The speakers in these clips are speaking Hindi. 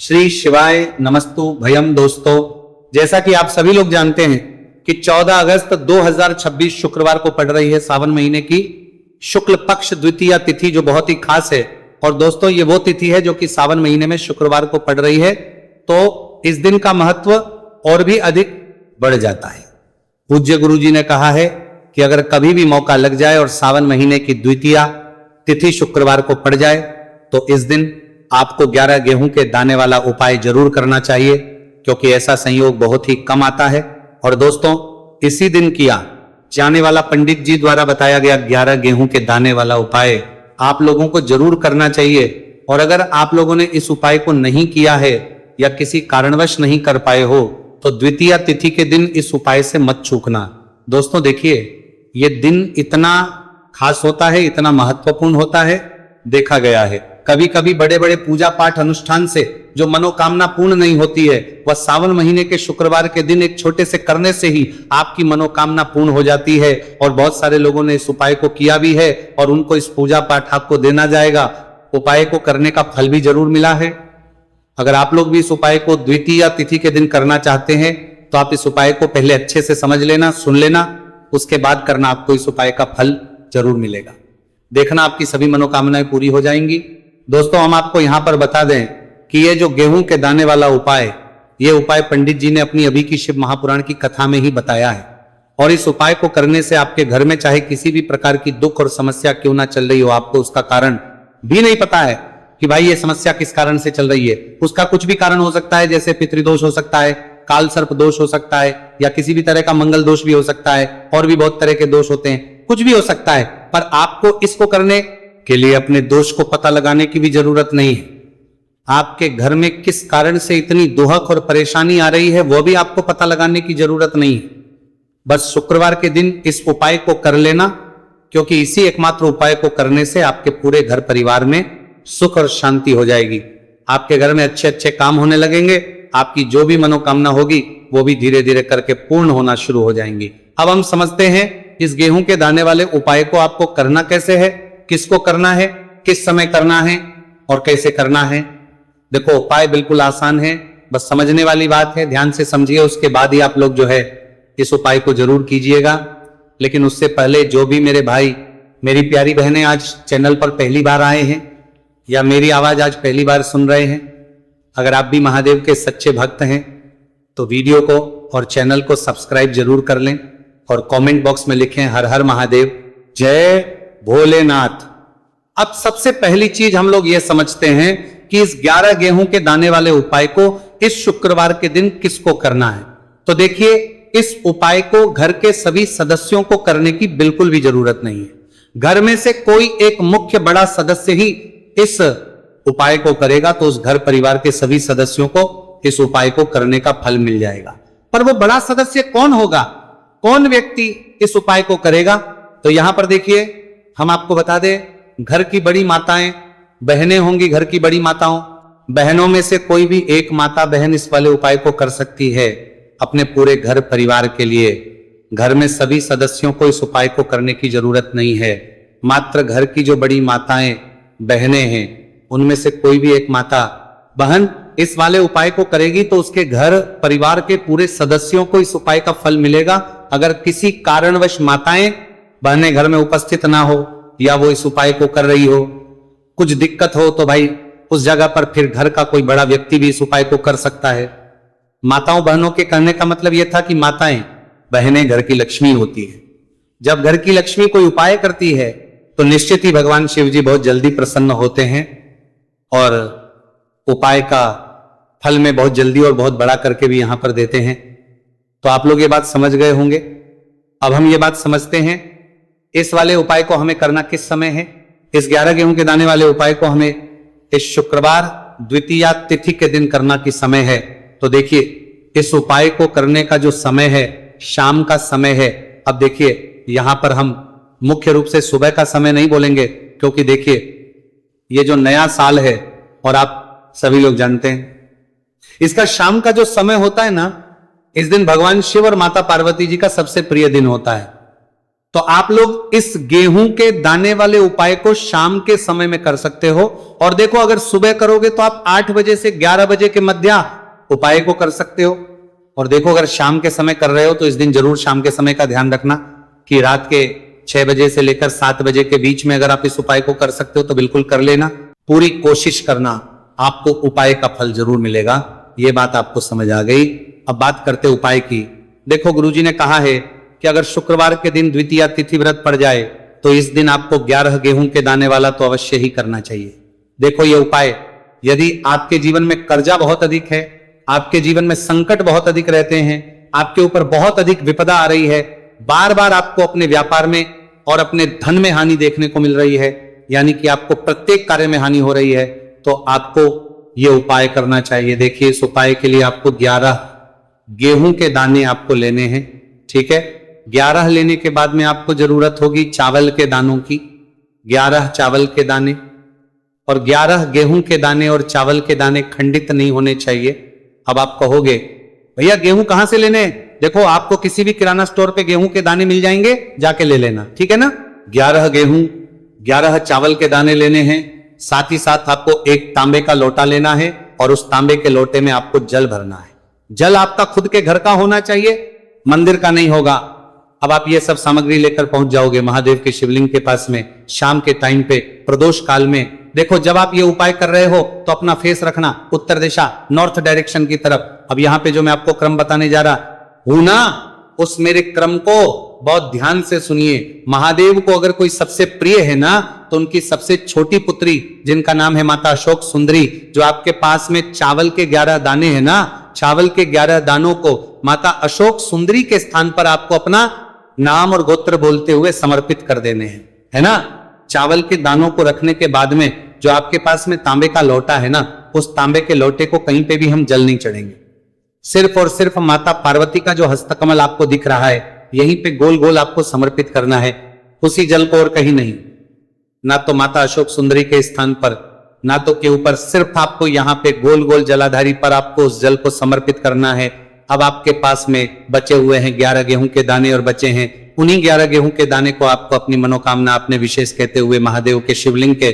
श्री शिवाय नमस्तु भयम। दोस्तों, जैसा कि आप सभी लोग जानते हैं कि 14 अगस्त 2026 शुक्रवार को पड़ रही है सावन महीने की शुक्ल पक्ष द्वितीया तिथि, जो बहुत ही खास है। और दोस्तों, ये वो तिथि है जो कि सावन महीने में शुक्रवार को पड़ रही है, तो इस दिन का महत्व और भी अधिक बढ़ जाता है। पूज्य गुरु जी ने कहा है कि अगर कभी भी मौका लग जाए और सावन महीने की द्वितीया तिथि शुक्रवार को पड़ जाए तो इस दिन आपको 11 गेहूं के दाने वाला उपाय जरूर करना चाहिए, क्योंकि ऐसा संयोग बहुत ही कम आता है। और दोस्तों, इसी दिन किया जाने वाला पंडित जी द्वारा बताया गया 11 गेहूं के दाने वाला उपाय आप लोगों को जरूर करना चाहिए। और अगर आप लोगों ने इस उपाय को नहीं किया है या किसी कारणवश नहीं कर पाए हो तो द्वितीया तिथि के दिन इस उपाय से मत चूकना। दोस्तों देखिए, ये दिन इतना खास होता है, इतना महत्वपूर्ण होता है। देखा गया है कभी कभी बड़े बड़े पूजा पाठ अनुष्ठान से जो मनोकामना पूर्ण नहीं होती है, वह सावन महीने के शुक्रवार के दिन एक छोटे से करने से ही आपकी मनोकामना पूर्ण हो जाती है। और बहुत सारे लोगों ने इस उपाय को किया भी है और उनको इस पूजा पाठ आपको देना जाएगा। उपाय को करने का फल भी जरूर मिला है। अगर आप लोग भी इस उपाय को द्वितीया तिथि के दिन करना चाहते हैं तो आप इस उपाय को पहले अच्छे से समझ लेना, सुन लेना, उसके बाद करना, आपको इस उपाय का फल जरूर मिलेगा। देखना आपकी सभी मनोकामनाएं पूरी हो जाएंगी। दोस्तों, हम आपको यहां पर बता दें कि ये जो गेहूं के दाने वाला उपाय, ये उपाय पंडित जी ने अपनी अभी की शिव महापुराण की कथा में ही बताया है। और इस उपाय को करने से आपके घर में चाहे किसी भी प्रकार की दुख और समस्या क्यों ना चल रही हो, आपको उसका कारण भी नहीं पता है कि भाई ये समस्या किस कारण से चल रही है, उसका कुछ भी कारण हो सकता है। जैसे पितृदोष हो सकता है, काल सर्प दोष हो सकता है, या किसी भी तरह का मंगल दोष भी हो सकता है, और भी बहुत तरह के दोष होते हैं, कुछ भी हो सकता है। पर आपको इसको करने के लिए अपने दोष को पता लगाने की भी जरूरत नहीं है। आपके घर में किस कारण से इतनी दुहक और परेशानी आ रही है, वो भी आपको पता लगाने की जरूरत नहीं है। बस शुक्रवार के दिन इस उपाय को कर लेना, क्योंकि इसी एकमात्र उपाय को करने से आपके पूरे घर परिवार में सुख और शांति हो जाएगी। आपके घर में अच्छे अच्छे काम होने लगेंगे। आपकी जो भी मनोकामना होगी वो भी धीरे धीरे करके पूर्ण होना शुरू हो जाएंगी। अब हम समझते हैं इस गेहूं के दाने वाले उपाय को आपको करना कैसे है, किसको करना है, किस समय करना है और कैसे करना है। देखो, उपाय बिल्कुल आसान है, बस समझने वाली बात है। ध्यान से समझिए, उसके बाद ही आप लोग जो है इस उपाय को जरूर कीजिएगा। लेकिन उससे पहले जो भी मेरे भाई, मेरी प्यारी बहनें आज चैनल पर पहली बार आए हैं या मेरी आवाज आज पहली बार सुन रहे हैं, अगर आप भी महादेव के सच्चे भक्त हैं तो वीडियो को और चैनल को सब्सक्राइब जरूर कर लें और कमेंट बॉक्स में लिखें हर हर महादेव, जय भोलेनाथ। अब सबसे पहली चीज हम लोग ये समझते हैं कि इस 11 गेहूं के दाने वाले उपाय को इस शुक्रवार के दिन किसको करना है। तो देखिए, इस उपाय को घर के सभी सदस्यों को करने की बिल्कुल भी जरूरत नहीं है। घर में से कोई एक मुख्य बड़ा सदस्य ही इस उपाय को करेगा तो उस घर परिवार के सभी सदस्यों को इस उपाय को करने का फल मिल जाएगा। पर वो बड़ा सदस्य कौन होगा, कौन व्यक्ति इस उपाय को करेगा? तो यहां पर देखिए, हम आपको बता दें, घर की बड़ी माताएं, बहनें होंगी। घर की बड़ी माताओं, बहनों में से कोई भी एक माता बहन इस वाले उपाय को कर सकती है अपने पूरे घर परिवार के लिए। घर में सभी सदस्यों को इस उपाय को करने की जरूरत नहीं है। मात्र घर की जो बड़ी माताएं बहनें हैं, उनमें से कोई भी एक माता बहन इस वाले उपाय को करेगी तो उसके घर परिवार के पूरे सदस्यों को इस उपाय का फल मिलेगा। अगर किसी कारणवश माताएं बहनें घर में उपस्थित ना हो या वो इस उपाय को कर रही हो, कुछ दिक्कत हो, तो भाई उस जगह पर फिर घर का कोई बड़ा व्यक्ति भी इस उपाय को कर सकता है। माताओं बहनों के करने का मतलब यह था कि माताएं बहनें घर की लक्ष्मी होती है। जब घर की लक्ष्मी कोई उपाय करती है तो निश्चित ही भगवान शिव जी बहुत जल्दी प्रसन्न होते हैं और उपाय का फल में बहुत जल्दी और बहुत बड़ा करके भी यहां पर देते हैं। तो आप लोग ये बात समझ गए होंगे। अब हम ये बात समझते हैं इस वाले उपाय को हमें करना किस समय है। इस 11 गेहूं के दाने वाले उपाय को हमें इस शुक्रवार द्वितीया तिथि के दिन करना किस समय है। तो देखिए, इस उपाय को करने का जो समय है शाम का समय है। अब देखिए, यहां पर हम मुख्य रूप से सुबह का समय नहीं बोलेंगे, क्योंकि देखिए ये जो नया साल है और आप सभी लोग जानते हैं इसका शाम का जो समय होता है ना, इस दिन भगवान शिव और माता पार्वती जी का सबसे प्रिय दिन होता है। तो आप लोग इस गेहूं के दाने वाले उपाय को शाम के समय में कर सकते हो। और देखो, अगर सुबह करोगे तो आप 8 बजे से 11 बजे के मध्य उपाय को कर सकते हो। और देखो, अगर शाम के समय कर रहे हो तो इस दिन जरूर शाम के समय का ध्यान रखना कि रात के 6 बजे से लेकर 7 बजे के बीच में अगर आप इस उपाय को कर सकते हो तो बिल्कुल कर लेना। पूरी कोशिश करना, आपको उपाय का फल जरूर मिलेगा। ये बात आपको समझ आ गई। अब बात करते उपाय की। देखो, गुरुजी ने कहा है कि अगर शुक्रवार के दिन द्वितीया तिथि व्रत पड़ जाए तो इस दिन आपको 11 गेहूं के दाने वाला तो अवश्य ही करना चाहिए। देखो, ये उपाय, यदि आपके जीवन में कर्जा बहुत अधिक है, आपके जीवन में संकट बहुत अधिक रहते हैं, आपके ऊपर बहुत अधिक विपदा आ रही है, बार बार आपको अपने व्यापार में और अपने धन में हानि देखने को मिल रही है, यानी कि आपको प्रत्येक कार्य में हानि हो रही है, तो आपको यह उपाय करना चाहिए। देखिए, इस उपाय के लिए आपको 11 गेहूं के दाने आपको लेने हैं। ठीक है, 11 लेने के बाद में आपको जरूरत होगी चावल के दानों की। 11 चावल के दाने और 11 गेहूं के दाने, और चावल के दाने खंडित नहीं होने चाहिए। अब आप कहोगे, भैया गेहूं कहां से लेने? देखो, आपको किसी भी किराना स्टोर पे गेहूं के दाने मिल जाएंगे, जाके ले लेना। ठीक है ना? 11 गेहूं, 11 चावल के दाने लेने हैं। साथ ही साथ आपको एक तांबे का लोटा लेना है और उस तांबे के लोटे में आपको जल भरना है। जल आपका खुद के घर का होना चाहिए, मंदिर का नहीं होगा। अब आप ये सब सामग्री लेकर पहुंच जाओगे महादेव के शिवलिंग के पास में शाम के टाइम पे, प्रदोष काल में। देखो, जब आप ये उपाय कर रहे हो तो अपना फेस रखना उत्तर दिशा, नॉर्थ डायरेक्शन की तरफ। अब यहां पे जो मैं आपको क्रम बताने जा रहा हूं ना, उस मेरे क्रम को बहुत ध्यान से सुनिए। महादेव को अगर कोई सबसे प्रिय है ना, तो उनकी सबसे छोटी पुत्री, जिनका नाम है माता अशोक सुंदरी, जो आपके पास में चावल के 11 दाने हैं ना, चावल के 11 दानों को माता अशोक सुंदरी के स्थान पर आपको अपना नाम और गोत्र बोलते हुए समर्पित कर देने हैं, है ना। चावल के दानों को रखने के बाद में जो आपके पास में तांबे का लोटा है ना, उस तांबे के लोटे को कहीं पे भी हम जल नहीं चढ़ेंगे। सिर्फ और सिर्फ माता पार्वती का जो हस्तकमल आपको दिख रहा है, यहीं पे गोल गोल आपको समर्पित करना है, उसी जल को, और कहीं नहीं। ना तो माता अशोक सुंदरी के स्थान पर, ना तो के ऊपर, सिर्फ आपको यहाँ पे गोल गोल जलाधारी पर आपको उस जल को समर्पित करना है। अब आपके पास में बचे हुए हैं 11 गेहूं के दाने और बचे हैं उन्हीं 11 गेहूं के दाने को आपको अपनी मनोकामना, अपने विशेष कहते हुए महादेव के शिवलिंग के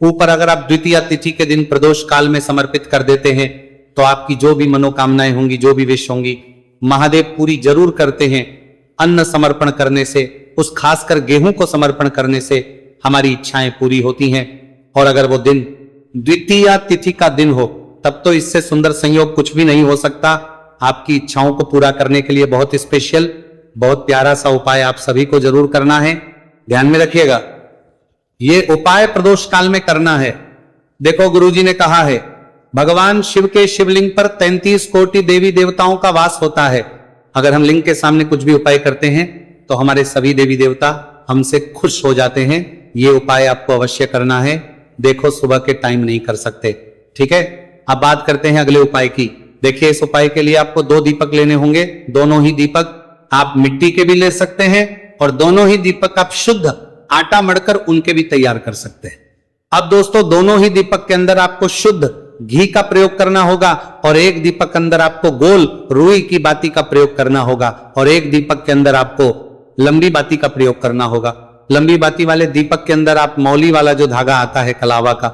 ऊपर अगर आप द्वितीया तिथि के दिन प्रदोष काल में समर्पित कर देते हैं तो आपकी जो भी मनोकामनाएं होंगी, जो भी विश होंगी, महादेव पूरी जरूर करते हैं। अन्न समर्पण करने से, उस खासकर गेहूं को समर्पण करने से हमारी इच्छाएं पूरी होती हैं। और अगर वो दिन द्वितीया तिथि का दिन हो, तब तो इससे सुंदर संयोग कुछ भी नहीं हो सकता। आपकी इच्छाओं को पूरा करने के लिए बहुत स्पेशल, बहुत प्यारा सा उपाय आप सभी को जरूर करना है। ध्यान में रखिएगा, ये उपाय प्रदोष काल में करना है। देखो, गुरुजी ने कहा है, भगवान शिव के शिवलिंग पर 33 कोटि देवी देवताओं का वास होता है। अगर हम लिंग के सामने कुछ भी उपाय करते हैं तो हमारे सभी देवी देवता हमसे खुश हो जाते हैं। ये उपाय आपको अवश्य करना है। देखो, सुबह के टाइम नहीं कर सकते, ठीक है। अब बात करते हैं अगले उपाय की। देखिए, इस उपाय के लिए आपको 2 दीपक लेने होंगे। दोनों ही दीपक आप मिट्टी के भी ले सकते हैं और दोनों ही दीपक आप शुद्ध आटा मढ़कर उनके भी तैयार कर सकते हैं। अब दोस्तों, दोनों ही दीपक के अंदर आपको शुद्ध घी का प्रयोग करना होगा और एक दीपक के अंदर आपको गोल रुई की बाती का प्रयोग करना होगा और एक दीपक के अंदर आपको लंबी बाती का प्रयोग करना होगा। लंबी बाती वाले दीपक के अंदर आप मौली वाला जो धागा आता है कलावा का,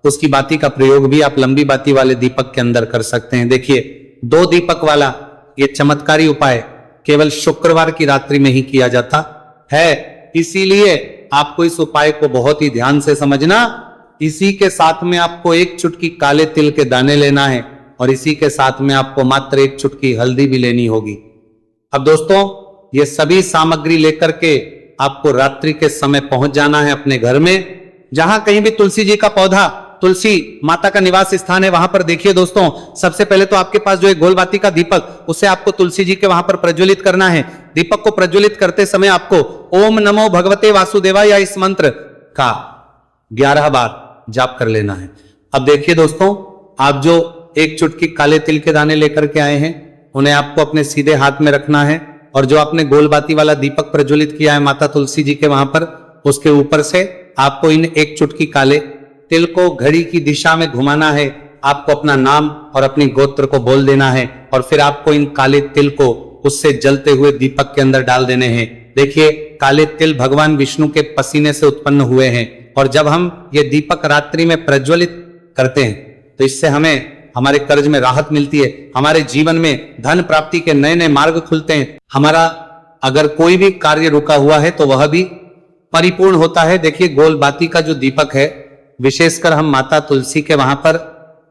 उसकी बाती का प्रयोग भी आप लंबी बाती वाले दीपक के अंदर कर सकते हैं। देखिए, 2 दीपक वाला ये चमत्कारी उपाय केवल शुक्रवार की रात्रि में ही किया जाता है, इसीलिए आपको इस उपाय को बहुत ही ध्यान से समझना। इसी के साथ में आपको 1 चुटकी काले तिल के दाने लेना है और इसी के साथ में आपको मात्र 1 चुटकी हल्दी भी लेनी होगी। अब दोस्तों, ये सभी सामग्री लेकर के आपको रात्रि के समय पहुंच जाना है अपने घर में। जहां कहीं भी तुलसी जी का पौधा, तुलसी माता का निवास स्थान है, वहां पर देखिए दोस्तों, सबसे पहले तो आपके पास जो एक गोलबाती का दीपक, उसे आपको तुलसी जी के वहां पर प्रज्वलित करना है। दीपक को प्रज्वलित करते समय आपको ओम नमो भगवते वासुदेवाय या इस मंत्र का 11 बार जाप कर लेना है। अब देखिए दोस्तों, आप जो 1 चुटकी काले तिल के दाने लेकर के आए हैं, उन्हें आपको अपने सीधे हाथ में रखना है और जो आपने गोलबाती वाला दीपक प्रज्वलित किया है माता तुलसी जी के वहां पर, उसके ऊपर से आपको इन 1 चुटकी काले तिल को घड़ी की दिशा में घुमाना है। आपको अपना नाम और अपनी गोत्र को बोल देना है और फिर आपको इन काले तिल को उससे जलते हुए दीपक के अंदर डाल देने हैं देखिए काले तिल भगवान विष्णु के पसीने से उत्पन्न हुए हैं, और जब हम ये दीपक रात्रि में प्रज्वलित करते हैं तो इससे हमें हमारे कर्ज में राहत मिलती है, हमारे जीवन में धन प्राप्ति के नए नए मार्ग खुलते हैं, हमारा अगर कोई भी कार्य रुका हुआ है तो वह भी परिपूर्ण होता है। देखिए गोल बाती का जो दीपक है, विशेषकर हम माता तुलसी के वहां पर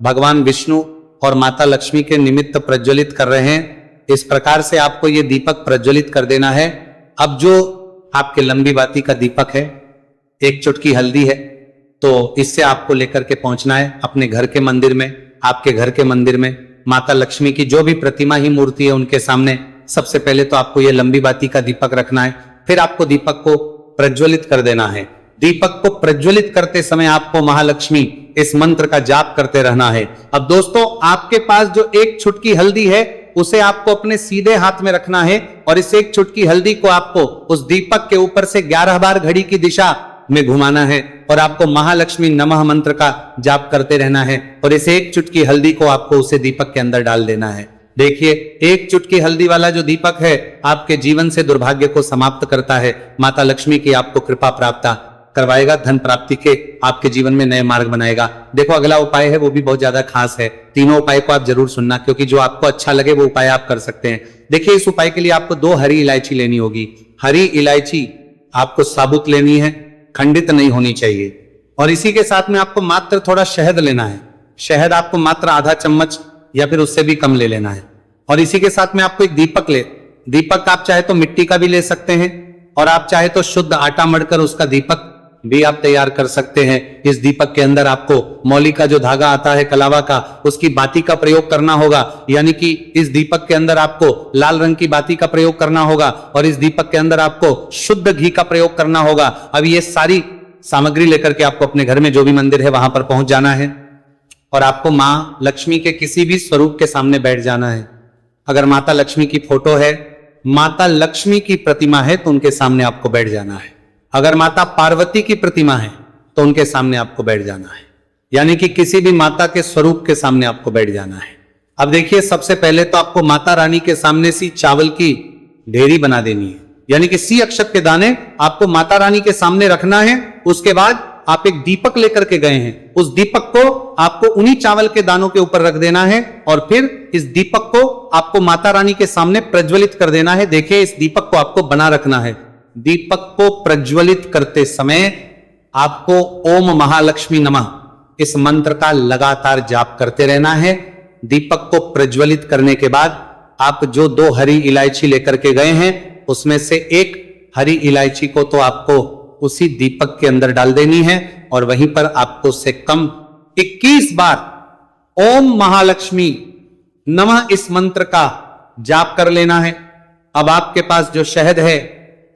भगवान विष्णु और माता लक्ष्मी के निमित्त प्रज्वलित कर रहे हैं। इस प्रकार से आपको ये दीपक प्रज्वलित कर देना है। अब जो आपके लंबी बाती का दीपक है, एक चुटकी हल्दी है, तो इससे आपको लेकर के पहुंचना है अपने घर के मंदिर में। आपके घर के मंदिर में माता लक्ष्मी की जो भी प्रतिमा ही मूर्ति है उनके सामने सबसे पहले तो आपको ये लंबी बाती का दीपक रखना है, फिर आपको दीपक को प्रज्वलित कर देना है। दीपक को प्रज्वलित करते समय आपको महालक्ष्मी इस मंत्र का जाप करते रहना है। अब दोस्तों आपके पास जो एक चुटकी हल्दी है उसे आपको अपने सीधे हाथ में रखना है, और इस एक चुटकी हल्दी को आपको उस दीपक के ऊपर से 11 बार घड़ी की दिशा में घुमाना है, और आपको महालक्ष्मी नमः मंत्र का जाप करते रहना है, और इस एक चुटकी हल्दी को आपको उसे दीपक के अंदर डाल देना है। देखिए एक चुटकी हल्दी वाला जो दीपक है आपके जीवन से दुर्भाग्य को समाप्त करता है, माता लक्ष्मी की आपको कृपा प्राप्त करवाएगा, धन प्राप्ति के आपके जीवन में नए मार्ग बनाएगा। देखो अगला उपाय है वो भी बहुत ज्यादा खास है, तीनों उपाय को आप जरूर सुनना, क्योंकि जो आपको अच्छा लगे वो उपाय आप कर सकते हैं। देखिए इस उपाय के लिए आपको 2 हरी इलायची लेनी होगी। हरी इलायची आपको साबुत लेनी है, खंडित नहीं होनी चाहिए, और इसी के साथ में आपको मात्र थोड़ा शहद लेना है। शहद आपको मात्र आधा चम्मच या फिर उससे भी कम ले लेना है, और इसी के साथ में आपको एक दीपक आप चाहे तो मिट्टी का भी ले सकते हैं, और आप चाहे तो शुद्ध आटा मढ़कर उसका दीपक भी आप तैयार कर सकते हैं। इस दीपक के अंदर आपको मौली का जो धागा आता है कलावा का, उसकी बाती का प्रयोग करना होगा, यानी कि इस दीपक के अंदर आपको लाल रंग की बाती का प्रयोग करना होगा, और इस दीपक के अंदर आपको शुद्ध घी का प्रयोग करना होगा। अब ये सारी सामग्री लेकर के आपको अपने घर में जो भी मंदिर है वहां पर पहुंच जाना है, और आपको मां लक्ष्मी के किसी भी स्वरूप के सामने बैठ जाना है। अगर माता लक्ष्मी की फोटो है, माता लक्ष्मी की प्रतिमा है तो उनके सामने आपको बैठ जाना है। अगर माता पार्वती की प्रतिमा है तो उनके सामने आपको बैठ जाना है, यानी कि किसी भी माता के स्वरूप के सामने आपको बैठ जाना है। अब देखिए सबसे पहले तो आपको माता रानी के सामने सी चावल की ढेरी बना देनी है, यानी कि सी अक्षत के दाने आपको माता रानी के सामने रखना है। उसके बाद आप एक दीपक लेकर के गए हैं, उस दीपक को आपको उन्हीं चावल के दानों के ऊपर रख देना है, और फिर इस दीपक को आपको माता रानी के सामने प्रज्वलित कर देना है। देखिए इस दीपक को आपको बना रखना है। दीपक को प्रज्वलित करते समय आपको ओम महालक्ष्मी नमः इस मंत्र का लगातार जाप करते रहना है। दीपक को प्रज्वलित करने के बाद आप जो 2 हरी इलायची लेकर के गए हैं उसमें से एक हरी इलायची को तो आपको उसी दीपक के अंदर डाल देनी है, और वहीं पर आपको से कम 21 बार ओम महालक्ष्मी नमः इस मंत्र का जाप कर लेना है। अब आपके पास जो शहद है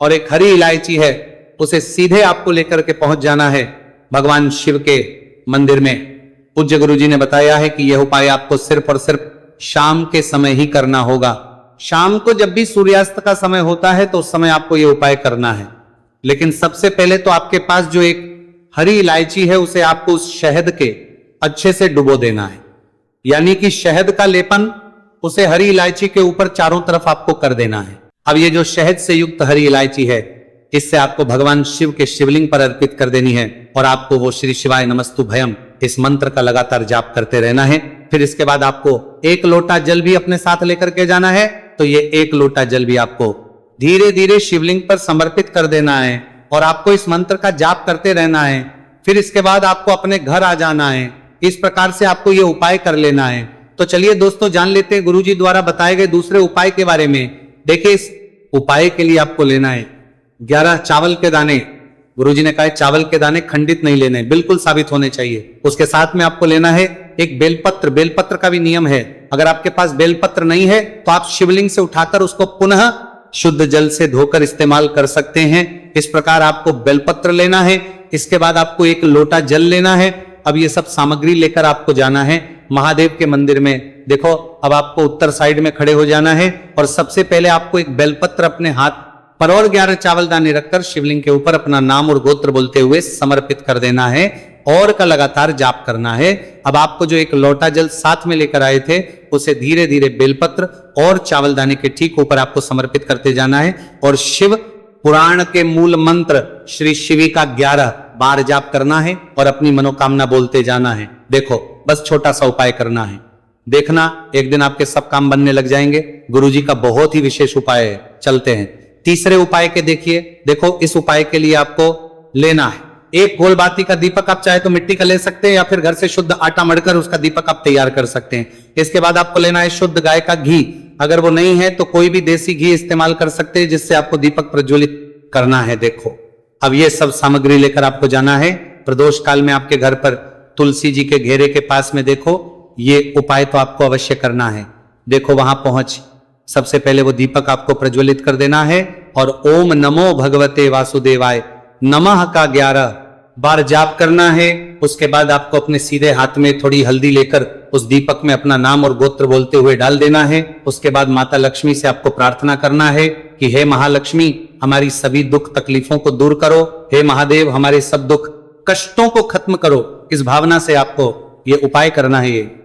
और एक हरी इलायची है उसे सीधे आपको लेकर के पहुंच जाना है भगवान शिव के मंदिर में। पूज्य गुरु जी ने बताया है कि यह उपाय आपको सिर्फ और सिर्फ शाम के समय ही करना होगा। शाम को जब भी सूर्यास्त का समय होता है तो उस समय आपको यह उपाय करना है, लेकिन सबसे पहले तो आपके पास जो एक हरी इलायची है उसे आपको उस शहद के अच्छे से डुबो देना है, यानी कि शहद का लेपन उसे हरी इलायची के ऊपर चारों तरफ आपको कर देना है। अब ये जो शहद से युक्त हरी इलायची है इससे आपको भगवान शिव के शिवलिंग पर अर्पित कर देनी है, और आपको वो श्री शिवाय नमस्तु भयम इस मंत्र का लगातार जाप करते रहना है। फिर इसके बाद आपको 1 लोटा जल भी अपने साथ लेकर के जाना है, तो ये 1 लोटा जल भी आपको धीरे धीरे शिवलिंग पर समर्पित कर देना है, और आपको इस मंत्र का जाप करते रहना है। फिर इसके बाद आपको अपने घर आ जाना है। इस प्रकार से आपको ये उपाय कर लेना है। तो चलिए दोस्तों जान लेते हैं गुरुजी द्वारा बताए गए दूसरे उपाय के बारे में। देखिए इस उपाय के लिए आपको लेना है 11 चावल के दाने। गुरुजी ने कहा है चावल के दाने खंडित नहीं लेने, बिल्कुल साबित होने चाहिए। उसके साथ में आपको लेना है एक बेलपत्र। बेलपत्र का भी नियम है, अगर आपके पास बेलपत्र नहीं है तो आप शिवलिंग से उठाकर उसको पुनः शुद्ध जल से धोकर इस्तेमाल कर सकते हैं। इस प्रकार आपको बेलपत्र लेना है। इसके बाद आपको 1 लोटा जल लेना है। अब ये सब सामग्री लेकर आपको जाना है महादेव के मंदिर में। देखो अब आपको उत्तर साइड में खड़े हो जाना है, और सबसे पहले आपको एक बेलपत्र अपने हाथ पर और 11 चावल दाने रखकर शिवलिंग के ऊपर अपना नाम और गोत्र बोलते हुए समर्पित कर देना है, और का लगातार जाप करना है। अब आपको जो 1 लोटा जल साथ में लेकर आए थे उसे धीरे धीरे बेलपत्र और चावल दाने के ठीक ऊपर आपको समर्पित करते जाना है, और शिव पुराण के मूल मंत्र श्री शिवी का 11 बार जाप करना है और अपनी मनोकामना बोलते जाना है। देखो बस छोटा सा उपाय करना है, देखना एक दिन आपके सब काम बनने लग जाएंगे। गुरुजी का बहुत ही विशेष उपाय है। चलते हैं तीसरे उपाय के। देखिए देखो इस उपाय के लिए आपको लेना है एक गोल बाती का दीपक। आप चाहे तो मिट्टी का ले सकते हैं या फिर घर से शुद्ध आटा मढ़कर उसका दीपक आप तैयार कर सकते हैं। इसके बाद आपको लेना है शुद्ध गाय का घी। अगर वो नहीं है तो कोई भी देसी घी इस्तेमाल कर सकते हैं जिससे आपको दीपक प्रज्वलित करना है। देखो अब ये सब सामग्री लेकर आपको जाना है प्रदोष काल में आपके घर पर तुलसी जी के घेरे के पास में। देखो ये उपाय तो आपको अवश्य करना है। देखो वहां पहुंच सबसे पहले वो दीपक आपको प्रज्वलित कर देना है और ओम नमो भगवते वासुदेवाय नमः का 11 बार जाप करना है। उसके बाद आपको अपने सीधे हाथ में थोड़ी हल्दी लेकर उस दीपक में अपना नाम और गोत्र बोलते हुए डाल देना है। उसके बाद माता लक्ष्मी से आपको प्रार्थना करना है कि हे महालक्ष्मी हमारी सभी दुख तकलीफों को दूर करो, हे महादेव हमारे सब दुख कष्टों को खत्म करो। इस भावना से आपको ये उपाय करना है।